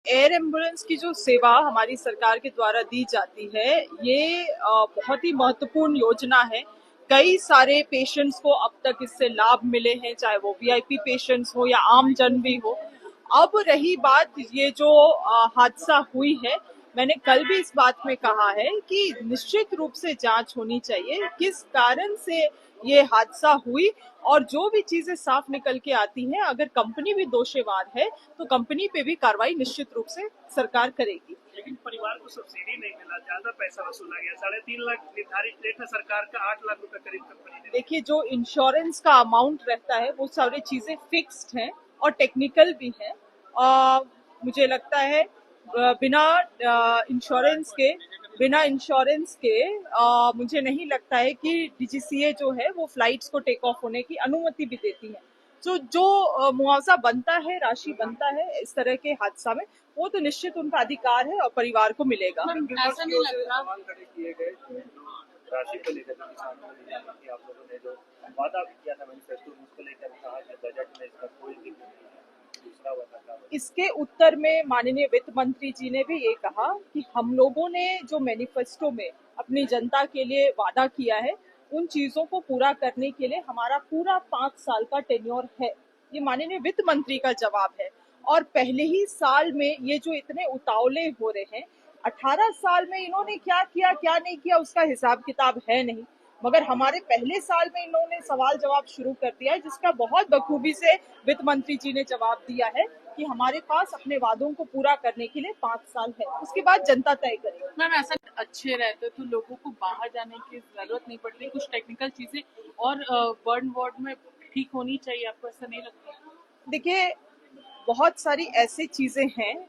Air ambulance की जो सेवा हमारी सरकार के द्वारा दी जाती है, ये बहुत ही महत्वपूर्ण योजना है। कई सारे पेशेंट्स को अब तक इससे लाभ मिले हैं, चाहे वो वीआईपी पेशेंट्स हो या आम जन भी हो। अब रही बात ये जो हादसा हुई है, मैंने कल भी इस बात में कहा है कि निश्चित रूप से जांच होनी चाहिए किस कारण से ये हादसा हुई, और जो भी चीजें साफ निकल के आती हैं, अगर कंपनी भी दोषीवार है तो कंपनी पे भी कार्रवाई निश्चित रूप से सरकार करेगी। लेकिन परिवार को सब्सिडी नहीं मिला, ज्यादा पैसा वसूला गया। 3.5 लाख निर्धारित रेट है सरकार का, 8 लाख रुपए करीब कंपनी ने। देखिए, जो इंश्योरेंस का अमाउंट रहता है वो सारी चीजें फिक्स्ड हैं और टेक्निकल भी है। मुझे लगता है बिना इंश्योरेंस के मुझे नहीं लगता है कि डीजीसीए जो है वो फ्लाइट्स को टेक ऑफ होने की अनुमति भी देती है। तो जो मुआवजा बनता है, राशि बनता है इस तरह के हादसा में, वो तो निश्चित उनका अधिकार है और परिवार को मिलेगा। ऐसा नहीं लगता राशि को लेकर किसानों को आप लोगों ने जो वादा भी किया था मैनिफेस्टो, उसको लेकर कहा कि बजट में इसका कोई जिक्र नहीं है। दूसरा वादा इसके उत्तर में माननीय वित्त मंत्री जी ने भी ये कहा कि हम लोगों ने जो मैनिफेस्टो में अपनी जनता के लिए वादा किया है, उन चीजों को पूरा करने के लिए हमारा पूरा 5 साल का टेन्योर है। ये माननीय वित्त मंत्री का जवाब है। और पहले ही साल में ये जो इतने उतावले हो रहे हैं, 18 साल में इन्होंने क्या किया क्या नहीं किया उसका हिसाब किताब है नहीं, मगर हमारे पहले साल में इन्होंने सवाल जवाब शुरू कर दिया है, जिसका बहुत बखूबी से वित्त मंत्री जी ने जवाब दिया है कि हमारे पास अपने वादों को पूरा करने के लिए 5 साल है। उसके बाद जनता तय करेगी। मैम, ऐसा अच्छे रहते तो लोगों को बाहर जाने की जरूरत नहीं पड़ती, कुछ टेक्निकल चीजें और बर्न वार्ड में ठीक होनी चाहिए, आपको ऐसा नहीं लगता? देखिए, बहुत सारी ऐसी चीजें हैं,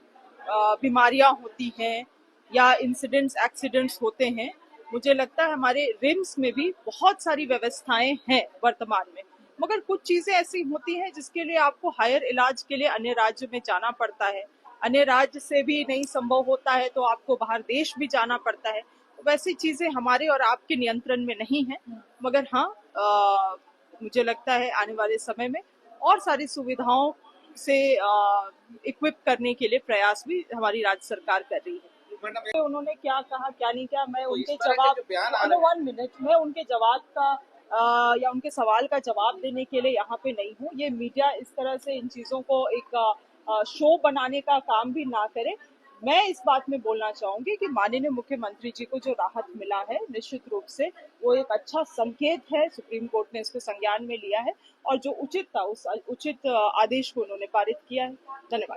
बीमारियां होती हैं या इंसिडेंट्स एक्सीडेंट्स होते हैं। मुझे लगता है हमारे रिम्स में भी बहुत सारी व्यवस्थाएं हैं वर्तमान में, मगर कुछ चीजें ऐसी होती हैं जिसके लिए आपको हायर इलाज के लिए अन्य राज्य में जाना पड़ता है। अन्य राज्य से भी नहीं संभव होता है तो आपको बाहर देश भी जाना पड़ता है। वैसी चीजें हमारे और आपके नियंत्रण में नहीं है, मगर हाँ, मुझे लगता है आने वाले समय में और सारी सुविधाओं से इक्विप करने के लिए प्रयास भी हमारी राज्य सरकार कर रही है। तो उन्होंने क्या कहा क्या नहीं किया, मैं उनके जवाब 1 मिनट में उनके जवाब का या उनके सवाल का जवाब देने के लिए यहाँ पे नहीं हूँ। ये मीडिया इस तरह से इन चीजों को एक शो बनाने का काम भी ना करे। मैं इस बात में बोलना चाहूंगी कि माननीय मुख्यमंत्री जी को जो राहत मिला है, निश्चित रूप से वो एक अच्छा संकेत है। सुप्रीम कोर्ट ने इसको संज्ञान में लिया है और जो उचित था उस उचित आदेश को उन्होंने पारित किया है। धन्यवाद।